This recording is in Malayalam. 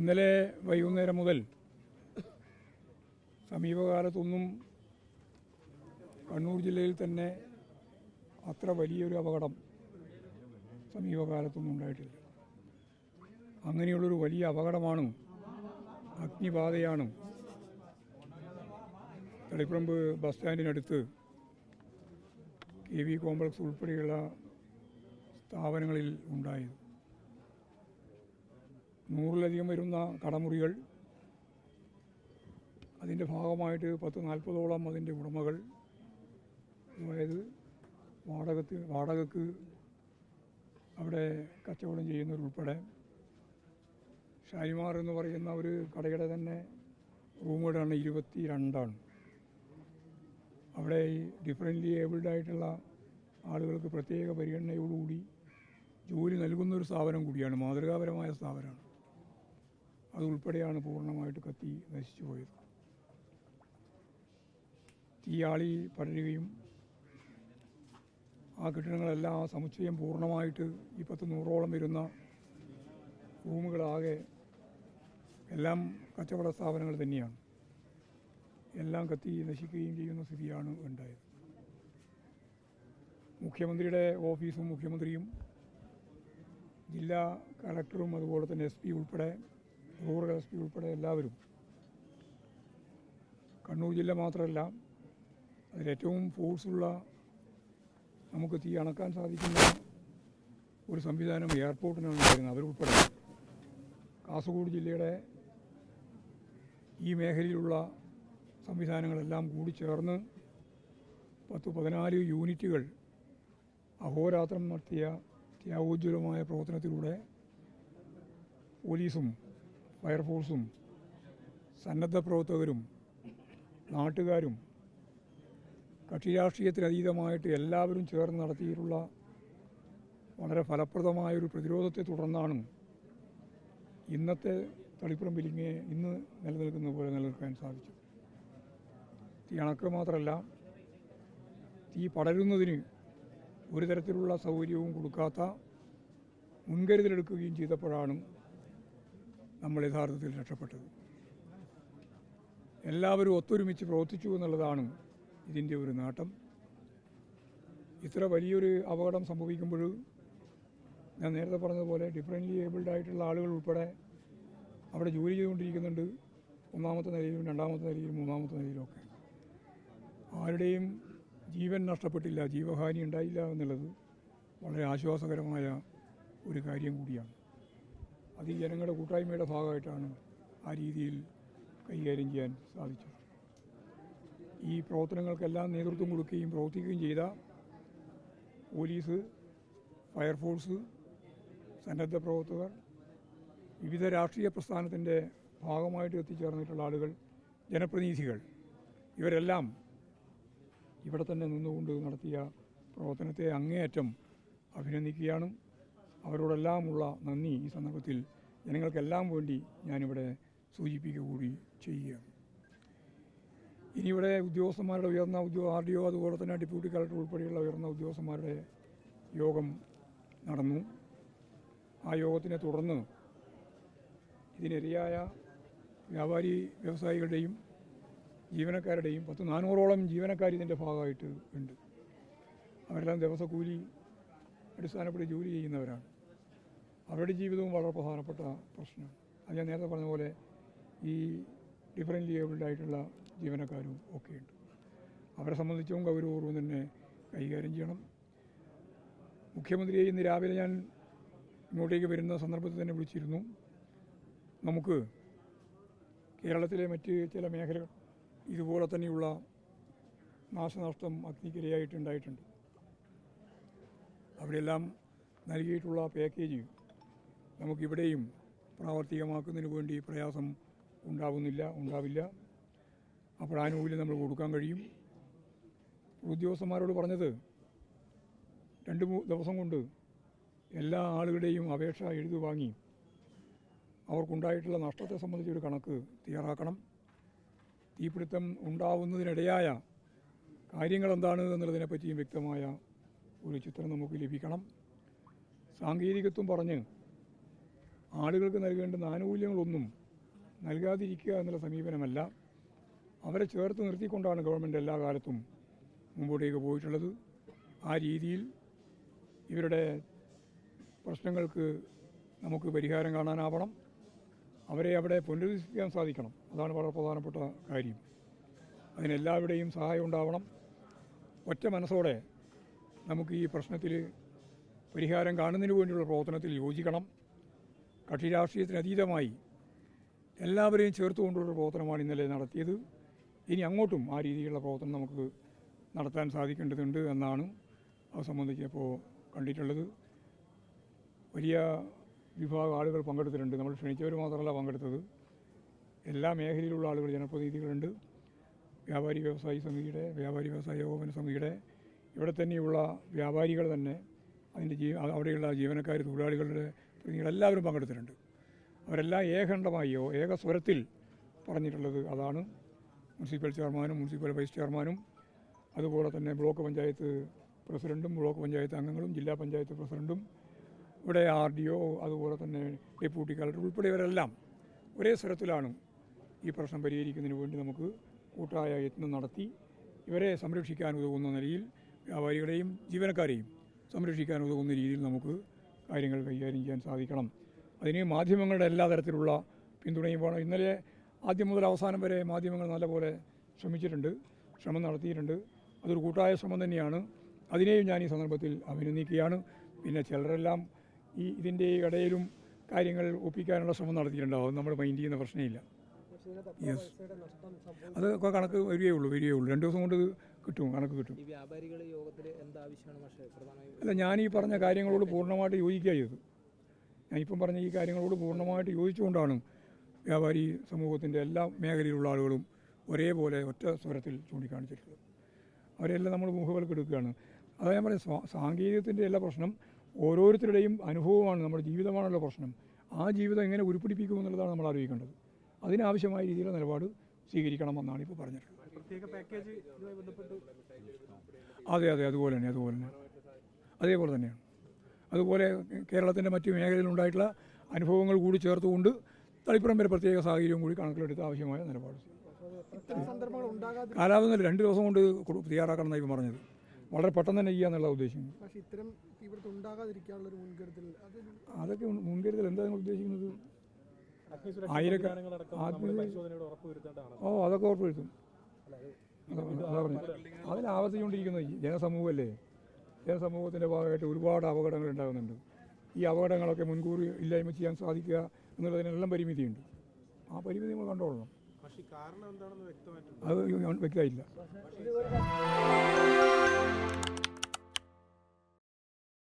ഇന്നലെ വൈകുന്നേരം മുതൽ സമീപകാലത്തൊന്നും കണ്ണൂർ ജില്ലയിൽ തന്നെ അത്ര വലിയൊരു അപകടം സമീപകാലത്തൊന്നും ഉണ്ടായിട്ടില്ല. അങ്ങനെയുള്ളൊരു വലിയ അപകടമാണ്, അഗ്നിബാധയാണ് തളിപ്പറമ്പ് ബസ് സ്റ്റാൻഡിനടുത്ത് KV കോംപ്ലക്സ് ഉൾപ്പെടെയുള്ള സ്ഥാപനങ്ങളിൽ ഉണ്ടായത്. 100-ലധികം വരുന്ന കടമുറികൾ, അതിൻ്റെ ഭാഗമായിട്ട് 10-40ഓളം അതിൻ്റെ ഉടമകൾ, അതായത് വാടകയ്ക്ക് അവിടെ കച്ചവടം ചെയ്യുന്നവരുൾപ്പെടെ ഷാലിമാർ എന്ന് പറയുന്ന ഒരു കടയുടെ തന്നെ റൂമുകളാണ് 22. അവിടെ ഈ ഡിഫറൻ്റ്ലി ഏബിൾഡ് ആയിട്ടുള്ള ആളുകൾക്ക് പ്രത്യേക പരിഗണനയോടുകൂടി ജോലി നൽകുന്നൊരു സ്ഥാപനം കൂടിയാണ്, മാതൃകാപരമായ സ്ഥാപനമാണ്. അതുൾപ്പെടെയാണ് പൂർണ്ണമായിട്ട് കത്തി നശിച്ചു പോയത്. തീയാളി പടരുകയും ആ കെട്ടിടങ്ങളെല്ലാം, ആ സമുച്ചയം പൂർണ്ണമായിട്ട് ഈ 10-100ഓളം വരുന്ന റൂമുകളാകെ എല്ലാം കച്ചവട സ്ഥാപനങ്ങൾ തന്നെയാണ്, എല്ലാം കത്തി നശിക്കുകയും ചെയ്യുന്ന സ്ഥിതിയാണ് ഉണ്ടായത്. മുഖ്യമന്ത്രിയുടെ ഓഫീസും മുഖ്യമന്ത്രിയും ജില്ലാ കളക്ടറും അതുപോലെ തന്നെ SP ഉൾപ്പെടെ, റൂറൽ SP ഉൾപ്പെടെ എല്ലാവരും, കണ്ണൂർ ജില്ല മാത്രമല്ല അതിലേറ്റവും ഫോഴ്സുള്ള, നമുക്ക് തീ അണക്കാൻ സാധിക്കുന്ന ഒരു സംവിധാനം എയർപോർട്ടിനാണ് ഉണ്ടായിരുന്നത്. അവരുൾപ്പെടെ കാസർഗോഡ് ജില്ലയുടെ ഈ മേഖലയിലുള്ള സംവിധാനങ്ങളെല്ലാം കൂടി ചേർന്ന് 10-14 യൂണിറ്റുകൾ അഹോരാത്രം നടത്തിയ ത്യാഗോജ്വലമായ പ്രവർത്തനത്തിലൂടെ പോലീസും ഫയർഫോഴ്സും സന്നദ്ധ പ്രവർത്തകരും നാട്ടുകാരും കക്ഷിരാഷ്ട്രീയത്തിനതീതമായിട്ട് എല്ലാവരും ചേർന്ന് നടത്തിയിട്ടുള്ള വളരെ ഫലപ്രദമായൊരു പ്രതിരോധത്തെ തുടർന്നാണ് ഇന്നത്തെ തളിപ്പറമ്പിൽ ഇന്ന് നിലനിൽക്കുന്ന പോലെ നിലനിൽക്കാൻ സാധിച്ചു. തീ അണക്കുക മാത്രമല്ല, തീ പടരുന്നതിന് ഒരു തരത്തിലുള്ള സൗകര്യവും കൊടുക്കാത്ത മുൻകരുതലെടുക്കുകയും ചെയ്തപ്പോഴാണ് നമ്മൾ യഥാർത്ഥത്തിൽ രക്ഷപ്പെട്ടത്. എല്ലാവരും ഒത്തൊരുമിച്ച് പ്രവർത്തിച്ചു എന്നുള്ളതാണ് ഇതിൻ്റെ ഒരു നേട്ടം. ഇത്ര വലിയൊരു അപകടം സംഭവിക്കുമ്പോൾ ഞാൻ നേരത്തെ പറഞ്ഞതുപോലെ ഡിഫറൻ്റ്ലി ഏബിൾഡ് ആയിട്ടുള്ള ആളുകൾ ഉൾപ്പെടെ അവിടെ ജോലി ചെയ്തുകൊണ്ടിരിക്കുന്നുണ്ട്. 1ാമത്തെ നിലയിലും 2ാമത്തെ നിലയിലും 3ാമത്തെ നിലയിലുമൊക്കെ. ആരുടെയും ജീവൻ നഷ്ടപ്പെട്ടില്ല, ജീവഹാനി ഉണ്ടായില്ല എന്നുള്ളത് വളരെ ആശ്വാസകരമായ ഒരു കാര്യം കൂടിയാണ്. അത് ഈ ജനങ്ങളുടെ കൂട്ടായ്മയുടെ ഭാഗമായിട്ടാണ് ആ രീതിയിൽ കൈകാര്യം ചെയ്യാൻ സാധിച്ചത്. ഈ പ്രവർത്തനങ്ങൾക്കെല്ലാം നേതൃത്വം കൊടുക്കുകയും പ്രവർത്തിക്കുകയും ചെയ്ത പോലീസ്, ഫയർഫോഴ്സ്, സന്നദ്ധ പ്രവർത്തകർ, വിവിധ രാഷ്ട്രീയ പ്രസ്ഥാനത്തിൻ്റെ ഭാഗമായിട്ട് എത്തിച്ചേർന്നിട്ടുള്ള ആളുകൾ, ജനപ്രതിനിധികൾ, ഇവരെല്ലാം ഇവിടെ തന്നെ നിന്നുകൊണ്ട് നടത്തിയ പ്രവർത്തനത്തെ അങ്ങേയറ്റം അഭിനന്ദിക്കുകയാണ്. അവരോടെല്ലാമുള്ള നന്ദി ഈ സന്ദർഭത്തിൽ ജനങ്ങൾക്കെല്ലാം വേണ്ടി ഞാനിവിടെ സൂചിപ്പിക്കുക കൂടി ചെയ്യുകയാണ്. ഇനിയിവിടെ ഉദ്യോഗസ്ഥന്മാരുടെ ഉയർന്ന RDO അതുപോലെ തന്നെ ഡെപ്യൂട്ടി കളക്ടർ ഉൾപ്പെടെയുള്ള ഉയർന്ന ഉദ്യോഗസ്ഥന്മാരുടെ യോഗം നടന്നു. ആ യോഗത്തിനെ തുടർന്ന് ഇതിനിരയായ വ്യാപാരി വ്യവസായികളുടെയും ജീവനക്കാരുടെയും 400ഓളം ജീവനക്കാർ ഇതിൻ്റെ ഭാഗമായിട്ട് ഉണ്ട്. അവരെല്ലാം ദിവസക്കൂലി അടിസ്ഥാനപ്പെട്ട് ജോലി ചെയ്യുന്നവരാണ്. അവരുടെ ജീവിതവും വളരെ പ്രധാനപ്പെട്ട പ്രശ്നമാണ്. അത് ഞാൻ നേരത്തെ പറഞ്ഞ പോലെ ഈ ഡിഫറൻ്റ്ലി ഏബിൾഡ് ആയിട്ടുള്ള ജീവനക്കാരും ഒക്കെയുണ്ട്. അവരെ സംബന്ധിച്ചും ഗൗരവപൂർവ്വം തന്നെ കൈകാര്യം ചെയ്യണം. മുഖ്യമന്ത്രിയെ ഇന്ന് രാവിലെ ഞാൻ ഇങ്ങോട്ടേക്ക് വരുന്ന സന്ദർഭത്തിൽ തന്നെ വിളിച്ചിരുന്നു. നമുക്ക് കേരളത്തിലെ മറ്റ് ചില മേഖലകൾ ഇതുപോലെ തന്നെയുള്ള നാശനഷ്ടം അഗ്നിക്കിരയായിട്ടുണ്ടായിട്ടുണ്ട്. അവിടെയെല്ലാം നൽകിയിട്ടുള്ള പാക്കേജ് നമുക്കിവിടെയും പ്രാവർത്തികമാക്കുന്നതിന് വേണ്ടി പ്രയാസം ഉണ്ടാവില്ല. അപ്പോൾ ആനുകൂല്യം നമ്മൾ കൊടുക്കാൻ കഴിയും. ഉദ്യോഗസ്ഥന്മാരോട് പറഞ്ഞത് 2-3 ദിവസം കൊണ്ട് എല്ലാ ആളുകളുടെയും അപേക്ഷ എഴുതി വാങ്ങി അവർക്കുണ്ടായിട്ടുള്ള നഷ്ടത്തെ സംബന്ധിച്ചൊരു കണക്ക് തയ്യാറാക്കണം. തീപിടുത്തം ഉണ്ടാവുന്നതിനിടയായ കാര്യങ്ങൾ എന്താണ് എന്നുള്ളതിനെപ്പറ്റിയും വ്യക്തമായ ഒരു ചിത്രം നമുക്ക് ലഭിക്കണം. സാങ്കേതികത്വം പറഞ്ഞ് ആളുകൾക്ക് നൽകേണ്ടുന്ന ആനുകൂല്യങ്ങളൊന്നും നൽകാതിരിക്കുക എന്നുള്ള സമീപനമല്ല, അവരെ ചേർത്ത് നിർത്തിക്കൊണ്ടാണ് ഗവൺമെൻറ് എല്ലാ കാലത്തും മുമ്പോട്ടേക്ക് പോയിട്ടുള്ളത്. ആ രീതിയിൽ ഇവരുടെ പ്രശ്നങ്ങൾക്ക് നമുക്ക് പരിഹാരം കാണാനാവണം, അവരെ അവിടെ പുനരുദ്ധരിക്കാൻ സാധിക്കണം. അതാണ് വളരെ പ്രധാനപ്പെട്ട കാര്യം. അതിനെല്ലാവരുടെയും സഹായം ഉണ്ടാവണം. ഒറ്റ മനസ്സോടെ നമുക്ക് ഈ പ്രശ്നത്തിൽ പരിഹാരം കാണുന്നതിന് വേണ്ടിയുള്ള പ്രവർത്തനത്തിൽ യോജിക്കണം. കക്ഷി രാഷ്ട്രീയത്തിന് അതീതമായി എല്ലാവരെയും ചേർത്തുകൊണ്ടുള്ള പ്രവർത്തനമാണ് ഇന്നലെ നടത്തിയത്. ഇനി അങ്ങോട്ടും ആ രീതിയിലുള്ള പ്രവർത്തനം നമുക്ക് നടത്താൻ സാധിക്കേണ്ടതുണ്ട് എന്നാണ് അത് സംബന്ധിച്ചപ്പോൾ കണ്ടിട്ടുള്ളത്. വലിയ വിഭാഗം ആളുകൾ പങ്കെടുത്തിട്ടുണ്ട്. നമ്മൾ ക്ഷണിച്ചവർ മാത്രമല്ല പങ്കെടുത്തത്, എല്ലാ മേഖലയിലുള്ള ആളുകൾ, ജനപ്രതിനിധികളുണ്ട്. വ്യാപാരി വ്യവസായി സമിതിയുടെ, വ്യാപാരി വ്യവസായ ഏകോപന സമിതിയുടെ, ഇവിടെ തന്നെയുള്ള വ്യാപാരികൾ തന്നെ, അതിൻ്റെ അവിടെയുള്ള ജീവനക്കാർ, തൊഴിലാളികളുടെ പ്രതിനിധികളെല്ലാവരും പങ്കെടുത്തിട്ടുണ്ട്. അവരെല്ലാം ഏകണ്ഠമായോ ഏകസ്വരത്തിൽ പറഞ്ഞിട്ടുള്ളത് അതാണ്. മുനിസിപ്പൽ ചെയർമാനും മുനിസിപ്പൽ വൈസ് ചെയർമാനും അതുപോലെ തന്നെ ബ്ലോക്ക് പഞ്ചായത്ത് പ്രസിഡൻറ്റും ബ്ലോക്ക് പഞ്ചായത്ത് അംഗങ്ങളും ജില്ലാ പഞ്ചായത്ത് പ്രസിഡൻറ്റും ഇവിടെ RDO അതുപോലെ തന്നെ ഡെപ്യൂട്ടി കളക്ടർ ഉൾപ്പെടെയവരെല്ലാം ഒരേ സ്വരത്തിലാണ് ഈ പ്രശ്നം പരിഹരിക്കുന്നതിന് വേണ്ടി നമുക്ക് കൂട്ടായ യത്നം നടത്തി ഇവരെ സംരക്ഷിക്കാൻ ഉതകുന്ന നിലയിൽ, വ്യാപാരികളെയും ജീവനക്കാരെയും സംരക്ഷിക്കാൻ ഉതകുന്ന രീതിയിൽ നമുക്ക് കാര്യങ്ങൾ കൈകാര്യം ചെയ്യാൻ സാധിക്കണം. അതിന് മാധ്യമങ്ങളുടെ എല്ലാ തരത്തിലുള്ള പിന്തുണയും വേണം. ഇന്നലെ ആദ്യം മുതൽ അവസാനം വരെ മാധ്യമങ്ങൾ നല്ലപോലെ ശ്രമം നടത്തിയിട്ടുണ്ട്. അതൊരു കൂട്ടായ ശ്രമം തന്നെയാണ്. അതിനെയും ഞാൻ ഈ സന്ദർഭത്തിൽ അഭിനന്ദിക്കുകയാണ്. പിന്നെ ചിലരെല്ലാം ഇതിൻ്റെ ഇടയിലും കാര്യങ്ങൾ ഒപ്പിക്കാനുള്ള ശ്രമം നടത്തിയിട്ടുണ്ടാവും. അത് നമ്മൾ മൈൻഡ് ചെയ്യുന്ന പ്രശ്നമില്ല. യെസ്, അതൊക്കെ കണക്ക് വരികയുള്ളൂ. 2 ദിവസം കൊണ്ട് കണക്ക് കിട്ടും. അല്ല, ഞാൻ ഈ പറഞ്ഞ കാര്യങ്ങളോട് പൂർണ്ണമായിട്ട് യോജിക്കുക ചെയ്തത്. ഞാൻ ഇപ്പം പറഞ്ഞ ഈ കാര്യങ്ങളോട് പൂർണ്ണമായിട്ട് യോജിച്ചുകൊണ്ടാണ് വ്യാപാരി സമൂഹത്തിൻ്റെ എല്ലാ മേഖലയിലുള്ള ആളുകളും ഒരേപോലെ ഒറ്റ സ്വരത്തിൽ ചൂണ്ടിക്കാണിച്ചിട്ടുള്ളത്. അവരെല്ലാം നമ്മൾ മുഖവിലക്കെടുക്കുകയാണ്. അതാ ഞാൻ പറയുന്നത്, സാങ്കേതികത്തിൻ്റെ എല്ലാ പ്രശ്നം ഓരോരുത്തരുടെയും അനുഭവമാണ്, നമ്മുടെ ജീവിതമാണല്ലോ പ്രശ്നം. ആ ജീവിതം എങ്ങനെ ഉരുപ്പിടിപ്പിക്കുമെന്നുള്ളതാണ് നമ്മൾ ആലോചിക്കേണ്ടത്. അതിനാവശ്യമായ രീതിയിലുള്ള നിലപാട് സ്വീകരിക്കണമെന്നാണ് ഇപ്പോൾ പറഞ്ഞിട്ടുള്ളത്. അതെ, അതുപോലെ തന്നെ അതേപോലെ തന്നെയാണ്. അതുപോലെ കേരളത്തിൻ്റെ മറ്റ് മേഖലയിലുണ്ടായിട്ടുള്ള അനുഭവങ്ങൾ കൂടി ചേർത്തുകൊണ്ട് തളിപ്പറം വരെ പ്രത്യേക സാഹചര്യവും കൂടി കണക്കിലെടുത്ത് ആവശ്യമായ നിലപാട്. കാലാവധി 2 ദിവസം കൊണ്ട് തയ്യാറാക്കണം എന്നാണ് ഇപ്പം പറഞ്ഞത്. വളരെ പെട്ടെന്ന് തന്നെ ചെയ്യാന്നുള്ള ഉദ്ദേശിക്കുന്നത്. അതൊക്കെ മുൻകരുതൽ എന്താ നിങ്ങൾ ഉദ്ദേശിക്കുന്നത്? അതൊക്കെ ഉറപ്പുവരുത്തും. അതാ പറഞ്ഞു, അതിനാവർത്തിച്ചുകൊണ്ടിരിക്കുന്നത് ജനസമൂഹമല്ലേ. ജനസമൂഹത്തിൻ്റെ ഭാഗമായിട്ട് ഒരുപാട് അപകടങ്ങൾ ഉണ്ടാകുന്നുണ്ട്. ഈ അപകടങ്ങളൊക്കെ മുൻകൂർ ഇല്ലായ്മ ചെയ്യാൻ സാധിക്കുക എന്നുള്ളതിനെല്ലാം പരിമിതിയുണ്ട്. ആ പരിമിതി നമ്മൾ കണ്ടോളണം. അത് വ്യക്തമായില്ല.